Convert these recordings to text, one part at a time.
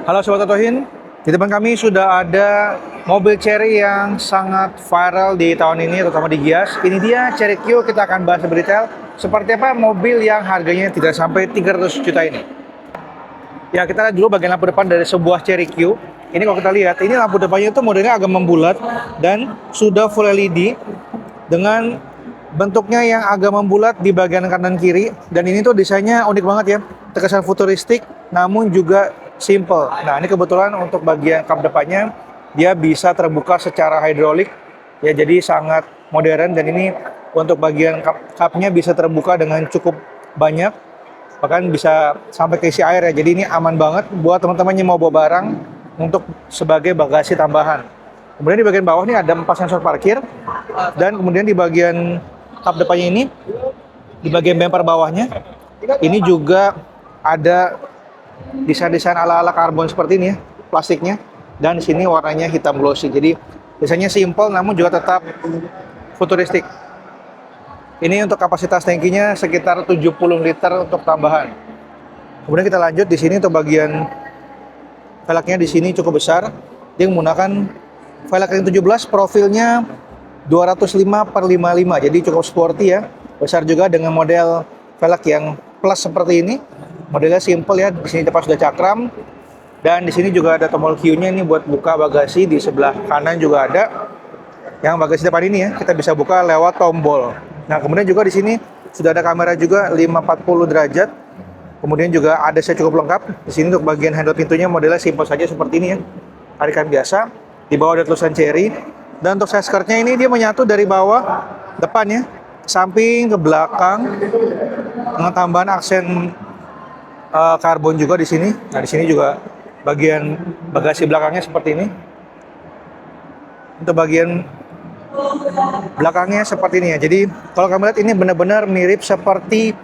Halo Sobat Otohin, di depan kami sudah ada mobil Chery yang sangat viral di tahun ini, terutama di Gias. Ini dia Chery Q, kita akan bahas lebih detail seperti apa mobil yang harganya tidak sampai 300 juta ini. Ya, kita lihat dulu bagian lampu depan dari sebuah Chery Q. Ini kalau kita lihat, ini lampu depannya itu modelnya agak membulat dan sudah full LED dengan bentuknya yang agak membulat di bagian kanan kiri. Dan ini tuh desainnya unik banget ya, terkesan futuristik namun juga simple. Nah, ini kebetulan untuk bagian kap depannya dia bisa terbuka secara hidrolik ya, jadi sangat modern. Dan ini untuk bagian kapnya bisa terbuka dengan cukup banyak, bahkan bisa sampai ke isi air ya. Jadi ini aman banget buat teman-teman yang mau bawa barang untuk sebagai bagasi tambahan. Kemudian di bagian bawah ini ada 4 sensor parkir, dan kemudian di bagian kap depannya ini, di bagian bumper bawahnya ini juga ada desain-desain ala-ala karbon seperti ini ya, plastiknya. Dan di sini warnanya hitam glossy. Jadi desainnya simple namun juga tetap futuristik. Ini untuk kapasitas tangkinya sekitar 70 liter untuk tambahan. Kemudian kita lanjut di sini untuk bagian velgnya, di sini cukup besar. Dia menggunakan velg ring 17, profilnya 205/55. Jadi cukup sporty ya. Besar juga dengan model velg yang plus seperti ini. Modelnya simple ya. Di sini depan sudah cakram. Dan di sini juga ada tombol Q-nya ini buat buka bagasi. Di sebelah kanan juga ada. Yang bagasi depan ini ya, kita bisa buka lewat tombol. Nah, kemudian juga di sini sudah ada kamera juga 540 derajat. Kemudian juga ada AC cukup lengkap. Di sini untuk bagian handle pintunya modelnya simple saja seperti ini ya. Tarikan biasa. Di bawah ada tulisan Chery. Dan untuk side skirtnya ini dia menyatu dari bawah depan ya, samping ke belakang dengan tambahan aksen karbon juga di sini. Nah, di sini juga bagian bagasi belakangnya seperti ini. Untuk bagian belakangnya seperti ini ya. Jadi kalau kamu lihat ini benar-benar mirip seperti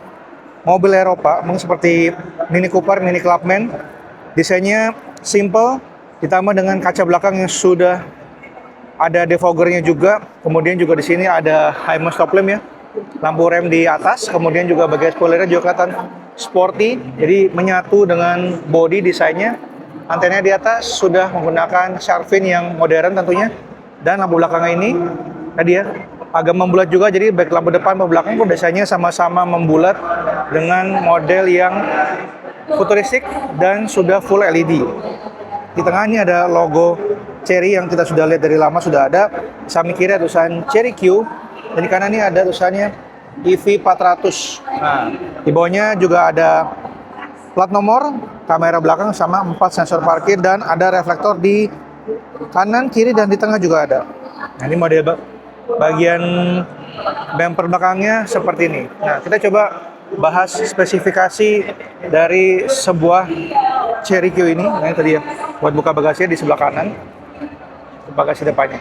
mobil Eropa, mungkin seperti Mini Cooper, Mini Clubman. Desainnya simple, ditambah dengan kaca belakang yang sudah ada defoggernya juga. Kemudian juga di sini ada high mount stop lamp ya, lampu rem di atas. Kemudian juga bagian spoilernya juga kelihatan sporty, jadi menyatu dengan body desainnya. Antena di atas sudah menggunakan shark fin yang modern tentunya. Dan lampu belakang ini tadi ya agak membulat juga, jadi baik lampu depan maupun belakang pun desainnya sama-sama membulat dengan model yang futuristik dan sudah full LED. Di tengah ini ada logo Chery yang kita sudah lihat dari lama, sudah ada. Samping kiri ada tulisan Chery Q, dan di kanan ini ada tulisannya EV400. Nah, di bawahnya juga ada plat nomor, kamera belakang sama 4 sensor parkir, dan ada reflektor di kanan, kiri, dan di tengah juga ada. Nah, ini model bagian bumper belakangnya seperti ini. Nah, kita coba bahas spesifikasi dari sebuah Chery Q ini. Nah, ini tadi ya, buat buka bagasinya di sebelah kanan, bagasi depannya.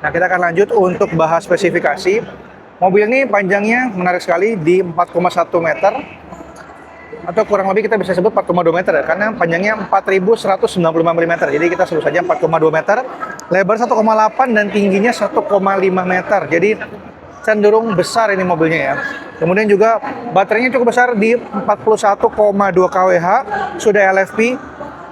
Nah, kita akan lanjut untuk bahas spesifikasi. Mobil ini panjangnya menarik sekali di 4,1 meter, atau kurang lebih kita bisa sebut 4,2 meter ya, karena panjangnya 4195 mm. Jadi kita sebut saja 4,2 meter, lebar 1,8 dan tingginya 1,5 meter. Jadi cenderung besar ini mobilnya ya. Kemudian juga baterainya cukup besar di 41,2 kWh, sudah LFP.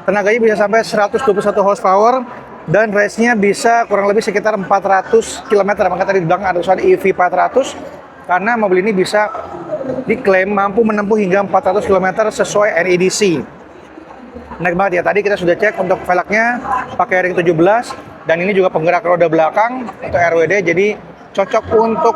Tenaganya bisa sampai 121 horsepower dan range-nya bisa kurang lebih sekitar 400 km. Maka tadi di belakang ada tulisan EV400 karena mobil ini bisa diklaim mampu menempuh hingga 400 km sesuai NEDC. Naik banget ya. Tadi kita sudah cek untuk velgnya pakai ring 17, dan ini juga penggerak roda belakang atau RWD. Jadi cocok untuk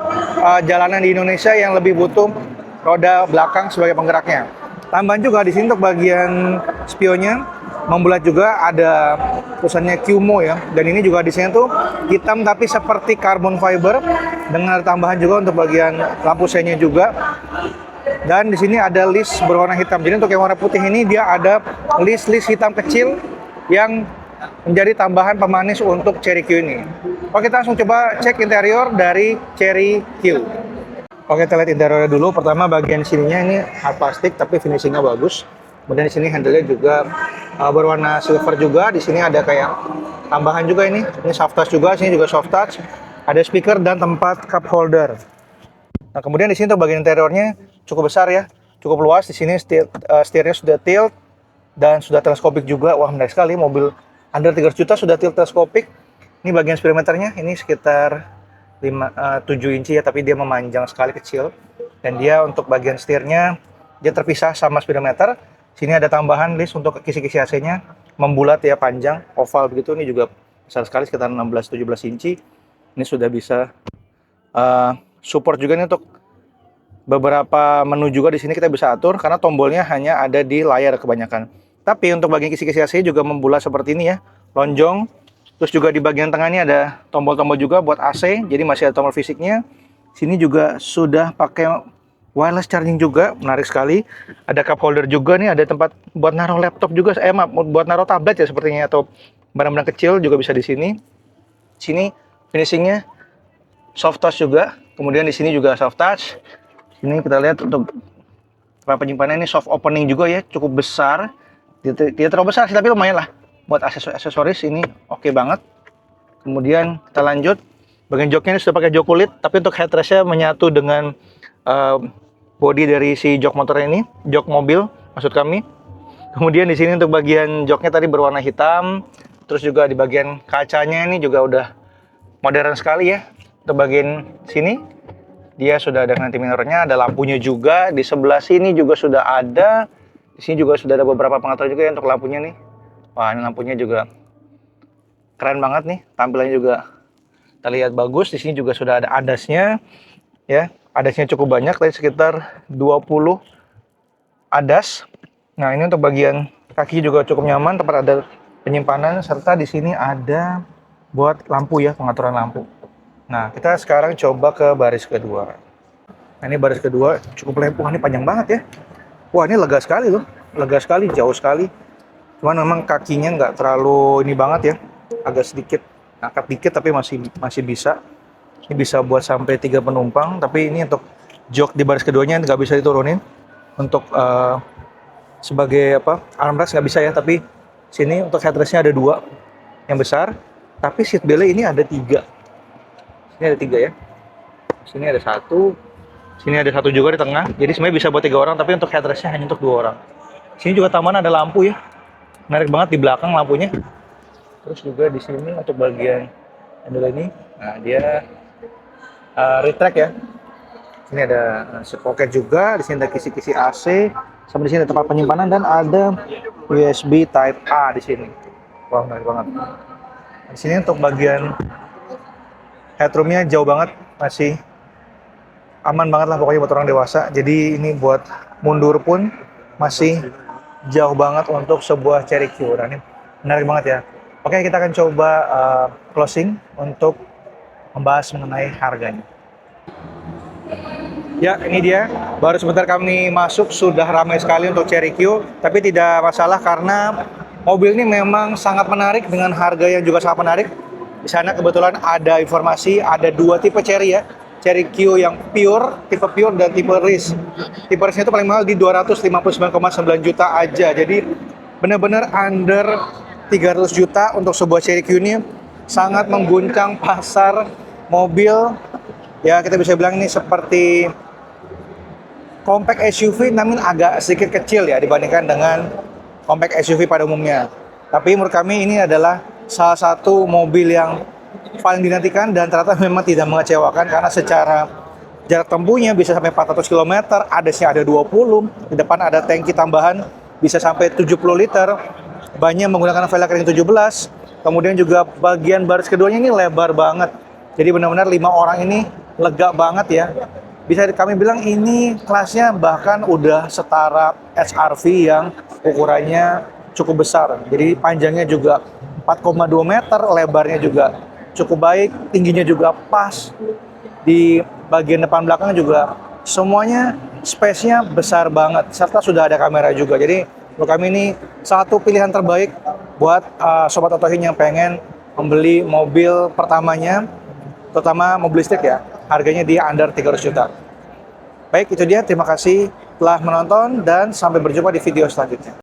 jalanan di Indonesia yang lebih butuh roda belakang sebagai penggeraknya. Tambahan juga di sini untuk bagian spionnya membulat juga, ada tulisannya QMO ya. Dan ini juga desainnya tuh hitam tapi seperti carbon fiber, dengan tambahan juga untuk bagian lampu senya juga. Dan di sini ada list berwarna hitam. Jadi untuk yang warna putih ini dia ada list hitam kecil yang menjadi tambahan pemanis untuk Chery Q ini. Oke, kita langsung coba cek interior dari Chery Q. Oke, kita lihat interiornya dulu. Pertama bagian sininya ini hard plastik tapi finishingnya bagus. Kemudian di sini handle-nya juga berwarna silver juga. Di sini ada kayak tambahan juga ini soft touch juga. Sini juga soft touch. Ada speaker dan tempat cup holder. Nah, kemudian di sini untuk bagian interiornya cukup besar ya, cukup luas. Di sini setirnya sudah tilt, dan sudah teleskopik juga. Wah, menarik sekali, mobil under 300 juta sudah teleskopik. Ini bagian speedometernya, ini sekitar 7 inci ya, tapi dia memanjang sekali, kecil. Dan dia untuk bagian setirnya, dia terpisah sama speedometer. Sini ada tambahan list untuk kisi-kisi AC-nya, membulat ya, panjang, oval begitu. Ini juga besar sekali, sekitar 16-17 inci. Ini sudah bisa support juga nih untuk beberapa menu juga. Di sini kita bisa atur, karena tombolnya hanya ada di layar kebanyakan. Tapi untuk bagian kisi-kisi AC juga membulat seperti ini ya, lonjong. Terus juga di bagian tengah ini ada tombol-tombol juga buat AC, jadi masih ada tombol fisiknya. Sini juga sudah pakai wireless charging juga, menarik sekali. Ada cup holder juga nih, ada tempat buat naruh laptop juga, maaf, buat naruh tablet ya sepertinya, atau barang-barang kecil juga bisa di sini. Sini finishingnya soft touch juga, kemudian di sini juga soft touch. Sini kita lihat untuk penyimpanan ini soft opening juga ya, cukup besar. Tidak terlalu besar sih, tapi lumayan lah. Buat aksesoris ini oke banget. Kemudian kita lanjut, bagian joknya ini sudah pakai jok kulit, tapi untuk headrestnya menyatu dengan body dari si jok motor ini, jok mobil maksud kami. Kemudian di sini untuk bagian joknya tadi berwarna hitam, terus juga di bagian kacanya ini juga udah modern sekali ya. Untuk bagian sini dia sudah ada anti minornya, ada lampunya juga. Di sebelah sini juga sudah ada. Di sini juga sudah ada beberapa pengatur juga ya untuk lampunya nih. Wah, ini lampunya juga keren banget nih, tampilannya juga terlihat bagus. Di sini juga sudah ada adasnya ya. Adasnya cukup banyak, tadi sekitar 20 adas. Nah, ini untuk bagian kaki juga cukup nyaman, tempat ada penyimpanan, serta di sini ada buat lampu ya, pengaturan lampu. Nah, kita sekarang coba ke baris kedua. Nah, ini baris kedua cukup lebar, ini panjang banget ya. Wah, ini lega sekali loh, lega sekali, jauh sekali. Cuman memang kakinya nggak terlalu ini banget ya, agak sedikit angkat dikit, tapi masih bisa. Ini bisa buat sampai 3 penumpang, tapi ini untuk jok di baris keduanya nggak bisa diturunin. Untuk sebagai armrest nggak bisa ya, tapi sini untuk headrestnya ada 2 yang besar, tapi seat beltnya ini ada 3. Sini ada 3 ya. Sini ada 1, sini ada 1 juga di tengah. Jadi sebenarnya bisa buat 3 orang, tapi untuk headrestnya hanya untuk 2 orang. Sini juga tambahan ada lampu ya. Menarik banget di belakang lampunya. Terus juga di sini untuk bagian handle ini, nah dia retract ya. Sini ada seat pocket juga, di sini ada kisi-kisi AC, sama di sini ada tempat penyimpanan dan ada USB Type A di sini. Wah, menarik banget. Di sini untuk bagian headroomnya jauh banget, masih aman banget lah pokoknya buat orang dewasa. Jadi ini buat mundur pun masih jauh banget untuk sebuah Cherry Q. Nah, ini menarik banget ya. Oke, kita akan coba closing untuk membahas mengenai harganya. Ya, ini dia. Baru sebentar kami masuk, sudah ramai sekali untuk Cherry Q. Tapi tidak masalah karena mobil ini memang sangat menarik dengan harga yang juga sangat menarik. Di sana kebetulan ada informasi, ada 2 tipe Cherry ya. Cherry Q yang pure, tipe pure dan tipe race. Tipe race itu paling mahal di 259,9 juta aja. Jadi benar-benar under 300 juta untuk sebuah Cherry Q ini sangat mengguncang pasar mobil. Ya, kita bisa bilang ini seperti compact SUV namun agak sedikit kecil ya dibandingkan dengan compact SUV pada umumnya. Tapi menurut kami ini adalah salah satu mobil yang paling dinantikan dan ternyata memang tidak mengecewakan karena secara jarak tempuhnya bisa sampai 400 km, adasnya ada 20, di depan ada tangki tambahan bisa sampai 70 liter, bannya menggunakan velg ring 17, kemudian juga bagian baris keduanya ini lebar banget. Jadi benar-benar 5 orang ini lega banget ya. Bisa kami bilang ini kelasnya bahkan udah setara HR-V yang ukurannya cukup besar. Jadi panjangnya juga 4,2 meter, lebarnya juga cukup baik, tingginya juga pas. Di bagian depan belakang juga semuanya space-nya besar banget, serta sudah ada kamera juga. Jadi untuk kami ini satu pilihan terbaik buat sobat otohin yang pengen membeli mobil pertamanya, terutama mobil listrik ya. Harganya di under 300 juta. Baik, itu dia. Terima kasih telah menonton dan sampai berjumpa di video selanjutnya.